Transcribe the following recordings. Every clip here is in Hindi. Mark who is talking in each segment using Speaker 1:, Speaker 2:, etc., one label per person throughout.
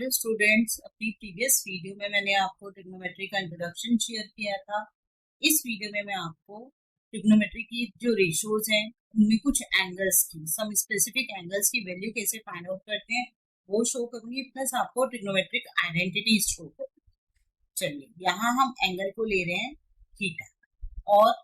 Speaker 1: हेलो स्टूडेंट्स, अपनी प्रीवियस वीडियो में मैंने आपको ट्रिग्नोमेट्री का इंट्रोडक्शन शेयर किया था। इस वीडियो में मैं आपको ट्रिग्नोमेट्री की जो रेशियोज हैं उनमें कुछ एंगल्स की सम स्पेसिफिक एंगल्स की वैल्यू कैसे फाइंड आउट करते हैं वो शो करूंगी, प्लस आपको ट्रिग्नोमेट्रिक आइडेंटिटीज शो करूंगी। चलिए, यहाँ हम एंगल को ले रहे हैं थीटा, और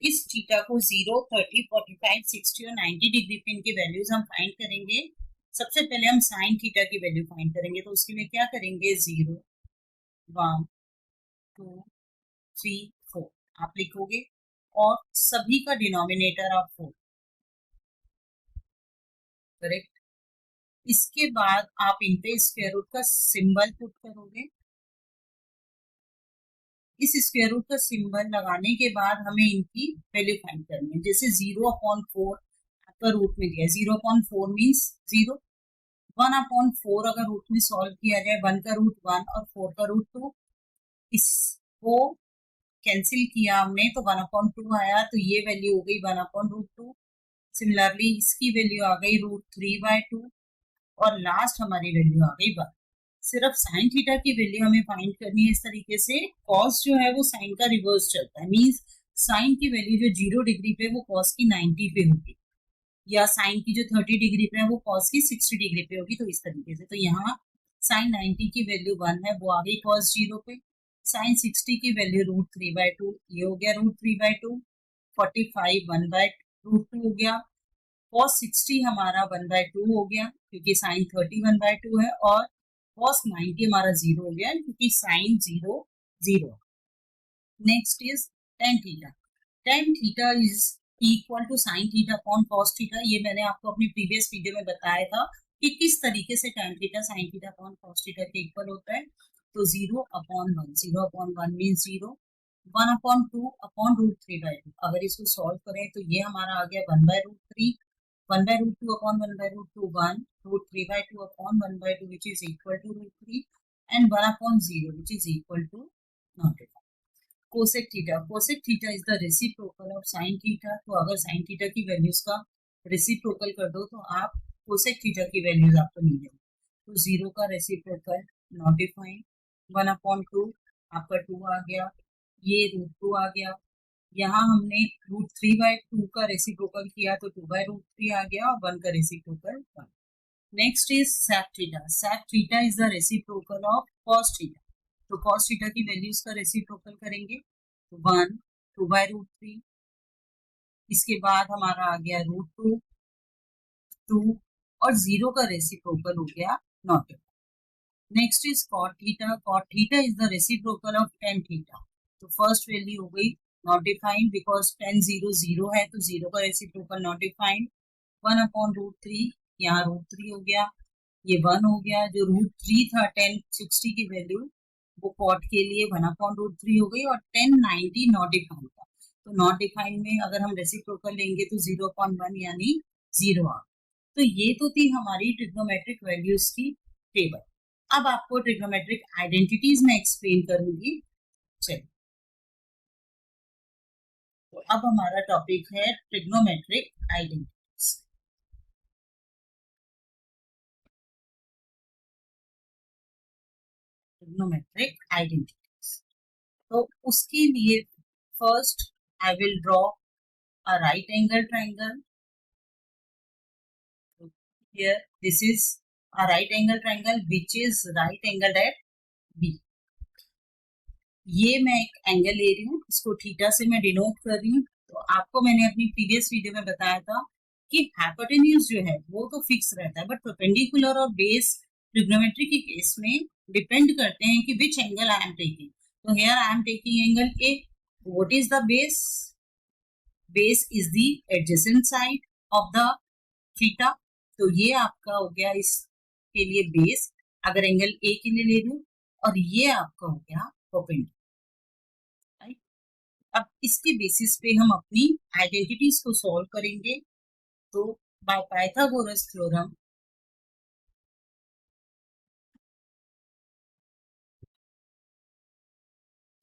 Speaker 1: इस थीटा को 0, 30, 45, 60 और 90 डिग्री पे इनकी वैल्यूज हम फाइंड करेंगे। सबसे पहले हम साइन थीटा की वैल्यू फाइंड करेंगे, तो उसके लिए क्या करेंगे, 0, 1, 2, 3, 4 आप लिखोगे और सभी का डिनोमिनेटर आप 4, करेक्ट। इसके बाद आप इन पे स्क्वायर रूट का सिंबल पुट करोगे। इस स्क्वायर रूट का सिंबल लगाने के बाद हमें इनकी वैल्यू फाइंड करनी है। जैसे 0/4 आपका रूट में दिया है, 0/4 मीन्स 0। 1/4 अगर रूट में सॉल्व किया जाए, 1 का रूट 1 और 4 का रूट 2, इसको कैंसिल किया हमने तो 1/2 आया, तो ये वैल्यू हो गई 1/√2। सिमिलरली इसकी वैल्यू आ गई √3/2 और लास्ट हमारी वैल्यू आ गई 1। सिर्फ साइन थीटा की वैल्यू हमें फाइंड करनी है इस तरीके से। कॉस जो है वो साइन का रिवर्स चलता है, मीन्स साइन की वैल्यू जो 0 डिग्री पे वो कॉस की 90 पे होगी, या साइन की जो 30 डिग्री पे है वो कॉस की 60 डिग्री पे होगी। तो इस तरीके से, तो यहाँ साइन 90 की वैल्यू 1 है, वो आ गई कॉस 0 पे। साइन 60 की वैल्यू √3/2, ये हो गया √3/2। 45 1/√2 हो गया। कॉस 60 हमारा 1/2 हो गया क्योंकि साइन 30 1/2 है, और कॉस 90 हमारा 0 हो गया क्योंकि sine 0 0। Next is tan theta. Tan theta is equal to sine theta upon cos theta. ये मैंने आपको अपनी प्रीवियस वीडियो में बताया था कि किस तरीके से tan theta sine theta upon cos theta के इक्वल होता है। तो 0/1, 0/1 मीन्स 0, 1/2 अपॉन √3/2। अगर इसको सॉल्व करें तो ये हमारा आ गया 1/√3, 1/√2 upon 1/√2 1, √3/2 upon 1/2 which is equal to √3, and 1/0 which is equal to not. Cosec theta, cosec theta is the reciprocal of sine theta. तो अगर साइन थीटा की वैल्यूज का रेसिप्रोकल कर दो तो आप कोसेक थीटा की वैल्यूज आपको मिल जाएगी। तो 0 का रेसिप्रोकल नॉट डिफाइंड, 1/2 आपका 2 आ गया, ये √2 आ गया। यहाँ हमने √3/2 का रेसिप्रोकल किया तो 2/√3 आ गया, और 1 का reciprocal 1। Next is sec theta. Sec theta is the reciprocal of cos theta. तो कॉस थीटा की वैल्यूज का रेसिप्रोकल करेंगे तो 1, 2/√3। इसके बाद हमारा आ गया √2, 2 और 0 का रेसिप्रोकल हो गया not. Next is cot theta. Cot theta is the reciprocal of tan theta. तो फर्स्ट वैल्यू हो गई नॉट डिफाइंड बिकॉज टेन 0 0 है, तो 0 का रेसिप्रोकल नॉट डिफाइंड। 1/√3, यहाँ √3 हो गया, ये 1 हो गया। जो √3 था 10 60 की वैल्यू, वो कॉट के लिए 1/√3 हो गई, और 10 90 नॉट डिफाइंड था। तो नॉट डिफाइंड में अगर हम रेसिप्रोकल लेंगे तो 0/1 यानी 0 आ। तो ये तो थी हमारी ट्रिग्नोमेट्रिक वैल्यूज की टेबल। अब आपको ट्रिग्नोमेट्रिक आइडेंटिटीज में एक्सप्लेन करूंगी। चलिए, तो अब हमारा टॉपिक है ट्रिग्नोमेट्रिक आइडेंटिटीज। ट्रिग्नोमेट्रिक आइडेंटिटीज, तो उसके लिए first I will draw a right angle triangle. Here this is a right angle triangle which is right angled at B. ये मैं एक एंगल ले रही हूँ, इसको थीटा से मैं डिनोट कर रही हूँ। तो आपको मैंने अपनी प्रीवियस वीडियो में बताया था कि हाइपोटेन्यूज जो है वो तो फिक्स रहता है, बट परपेंडिकुलर और बेस ट्रिग्नोमेट्री के केस में डिपेंड करते हैं कि which angle I am taking. तो here I am taking angle A. What is the base? Base is the adjacent side of the theta. तो ये आपका हो गया इसके लिए बेस, अगर एंगल ए के लिए ले लूं, और ये आपका हो गया परपेंडिकुलर, राइट। अब इसके बेसिस पे हम अपनी आइडेंटिटीज को सॉल्व करेंगे। तो बाय पाइथागोरस थ्योरम,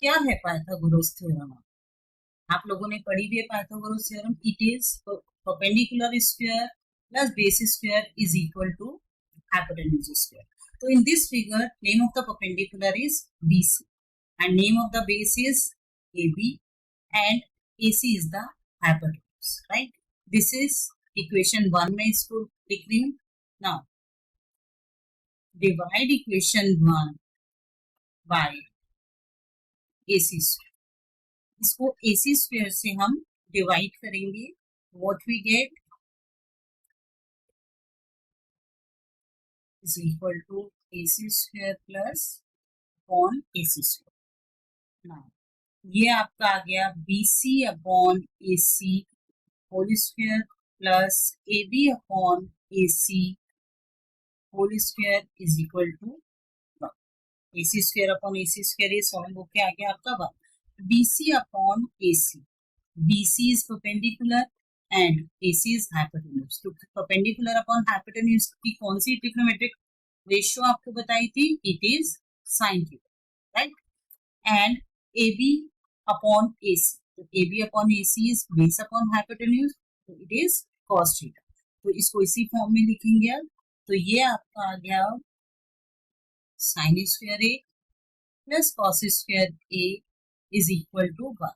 Speaker 1: क्या है पाइथागोरस थ्योरम? आप लोगों ने पढ़ी भी है Pythagoras theorem. It is perpendicular square plus base square is equal to hypotenuse square. तो in this figure, name of the perpendicular is BC and name of the base is AB and AC is the hypotenuse, right? This is equation 1 में इसको लिख रही हूँ. Now divide equation 1 by AC square. इसको AC square से हम divide करेंगे. What we get is equal to AC square plus upon AC square. Now ये आपका आ गया BC upon AC whole square plus AB upon AC whole square is equal to 1. AC square upon AC square ये सॉल्व होके आ गया आपका 1. BC upon AC, BC is perpendicular and AC is hypotenuse. तो परपेंडिकुलर अपॉन हाइपोटेन्यूज की कौन सी ट्रिग्नोमेट्रिक रेशियो आपको बताई थी? It is sine theta, right? And AB upon AC, तो AB upon AC is base upon hypotenuse, तो इट इज cos थीटा. तो इसको इसी फॉर्म में लिखेंगे अब. तो ये आपका आ गया sine square A plus cos square A is equal to 1.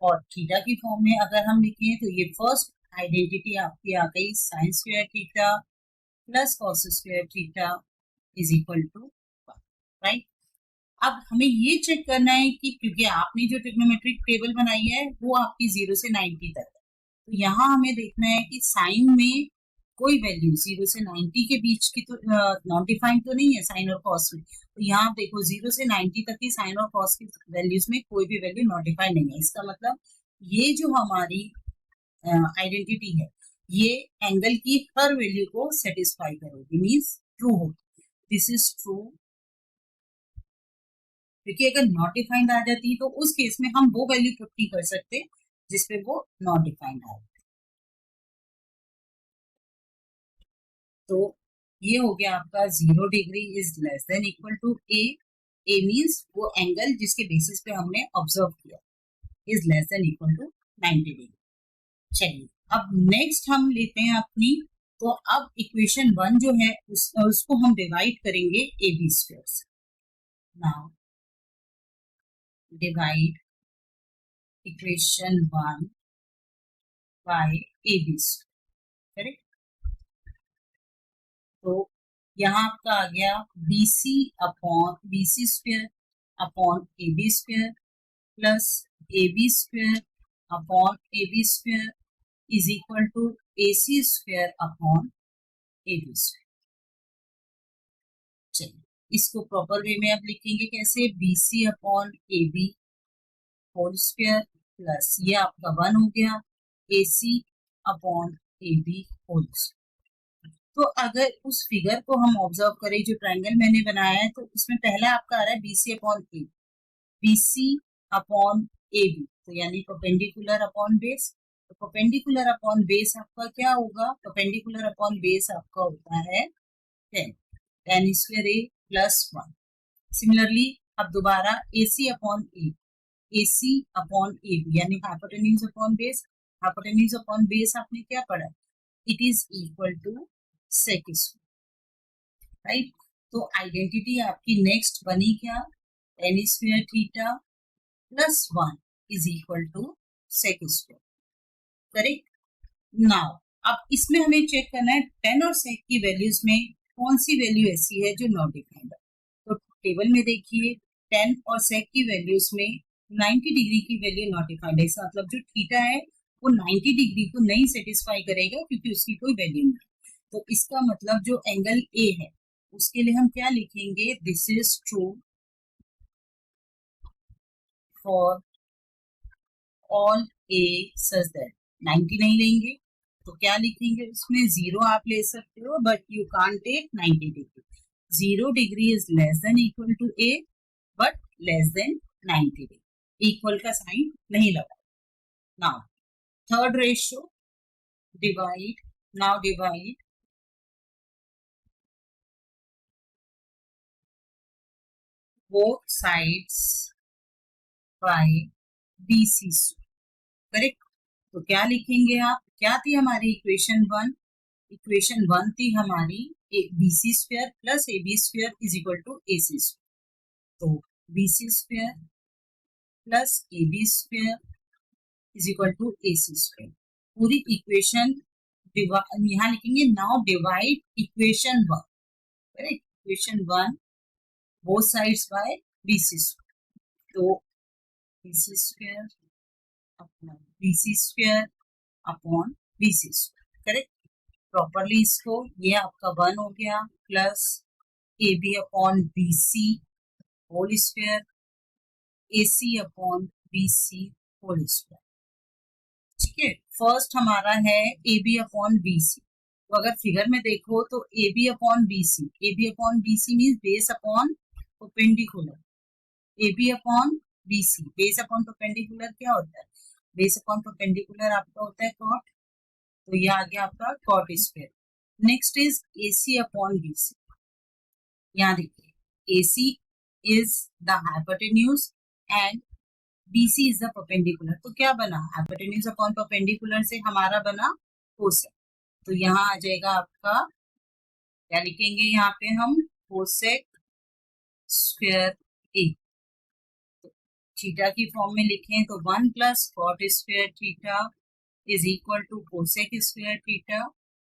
Speaker 1: और थीटा की फॉर्म में अगर हम लिखें तो ये फर्स्ट आइडेंटिटी आपकी आ गई sine square theta plus cos square theta is equal to 1, right? अब हमें ये चेक करना है कि क्योंकि आपने जो ट्रिग्नोमेट्रिक टेबल बनाई है वो आपकी 0 से 90 तक है, तो यहाँ हमें देखना है कि साइन में कोई वैल्यू 0 से 90 के बीच की तो नॉन डिफाइंड तो नहीं है साइन और कॉस में. तो यहाँ देखो 0 से 90 तक की साइन और कॉस की वैल्यूज में कोई भी वैल्यू नॉट डिफाइंड नहीं है. इसका मतलब ये जो हमारी आइडेंटिटी है ये एंगल की हर वैल्यू को सेटिस्फाई करेगी, मीन्स ट्रू होगी. दिस इज ट्रू, क्योंकि अगर नॉट डिफाइंड आ जाती तो उस केस में हम वो वैल्यू पुट नहीं कर सकते जिसपे वो नॉट डिफाइंड आ जाती. तो ये हो गया आपका 0 degree is less than equal to A. A means वो एंगल जिसके बेसिस पे हमने ऑब्जर्व किया is less than equal to 90 degree. चलिए अब नेक्स्ट हम लेते हैं अपनी. तो अब इक्वेशन 1 जो है उसको हम डिवाइड करेंगे AB स्क्वायर से. Now divide equation 1 by AB square, correct? तो यहाँ आपका आ गया BC upon BC square upon AB square plus AB square upon AB square is equal to AC square upon AB square. चलिए इसको प्रॉपर वे में अब लिखेंगे कैसे? BC upon AB whole square plus ये आपका 1 हो गया AC upon AB whole square. तो अगर उस फिगर को हम ऑब्जर्व करें जो ट्रायंगल मैंने बनाया है, तो उसमें पहला आपका आ रहा है BC upon A, BC upon AB, तो यानी परपेंडिकुलर अपॉन बेस. तो परपेंडिकुलर अपॉन बेस आपका क्या होगा? परपेंडिकुलर अपॉन बेस आपका होता है 10, 10 स्क्वायर A प्लस 1. सिमिलरली अब दोबारा AC upon A, AC upon AB यानी hypotenuse upon base. Hypotenuse upon base आपने क्या पढ़ा? It is equal to sec square, right? तो आइडेंटिटी आपकी नेक्स्ट बनी क्या? tan square theta plus 1 is equal to sec square, correct? Now अब इसमें हमें चेक करना है tan और sec की वैल्यूज में कौन सी वैल्यू ऐसी है जो नॉट डिफाइंड है. तो टेबल में देखिए tan और sec की वैल्यूज में 90 डिग्री की वैल्यू नॉट डिफाइंड है. इसका मतलब जो थीटा है वो 90 डिग्री को नहीं सेटिस्फाई करेगा क्योंकि उसकी कोई वैल्यू नहीं. तो इसका मतलब जो एंगल A है उसके लिए हम क्या लिखेंगे? This is true for all A such that 90 नहीं लेंगे तो क्या लिखेंगे? उसमें 0 आप ले सकते हो but you can't take 90 degree. 0 degree is less than equal to A but less than 90 degree. Equal का साइन नहीं लगा. Now third ratio divide. Now divide both sides by BC square, correct? तो क्या लिखेंगे आप? क्या थी हमारी इक्वेशन 1? इक्वेशन 1 थी हमारी BC square plus AB square is equal to AC square. तो BC square plus AB square is equal to AC square. पूरी इक्वेशन यहाँ लिखेंगे। Now divide equation 1, correct, equation 1 both sides by BC square. तो BC square upon BC square upon BC square, correct. Properly इसको, ये आपका 1 हो गया plus AB upon BC whole square, AC upon BC whole square, ठीक है। फर्स्ट हमारा है AB अपॉन BC। तो अगर फिगर में देखो तो AB upon BC means base upon perpendicular. AB upon BC base upon perpendicular क्या होता है? बेस अपॉन परपेंडिकुलर आपका होता है कॉट। तो ये आ गया आपका cot square. Next is AC upon BC। यहाँ देखिए AC is the hypotenuse and BC is the perpendicular. तो क्या बना? हाइपोटेन्यूज अपॉन परपेंडिकुलर से हमारा बना कोसेक। तो यहाँ आ जाएगा आपका, क्या लिखेंगे यहाँ पे हम? Cosec square A। तो थीटा की फॉर्म में लिखें तो 1 plus cot square theta is equal to cosec square theta.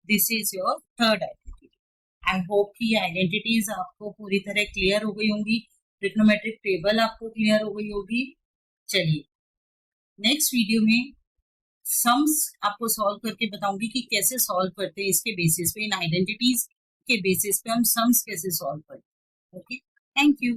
Speaker 1: This is your third identity. I hope कि आइडेंटिटीज आपको पूरी तरह क्लियर हो गई होंगी, ट्रिग्नोमेट्रिक टेबल आपको क्लियर हो गई होगी। चलिए नेक्स्ट वीडियो में सम्स आपको सॉल्व करके बताऊंगी कि कैसे सॉल्व करते हैं इसके बेसिस पे, इन आइडेंटिटीज के बेसिस पे हम सम्स कैसे सॉल्व करते हैं। Okay, thank you.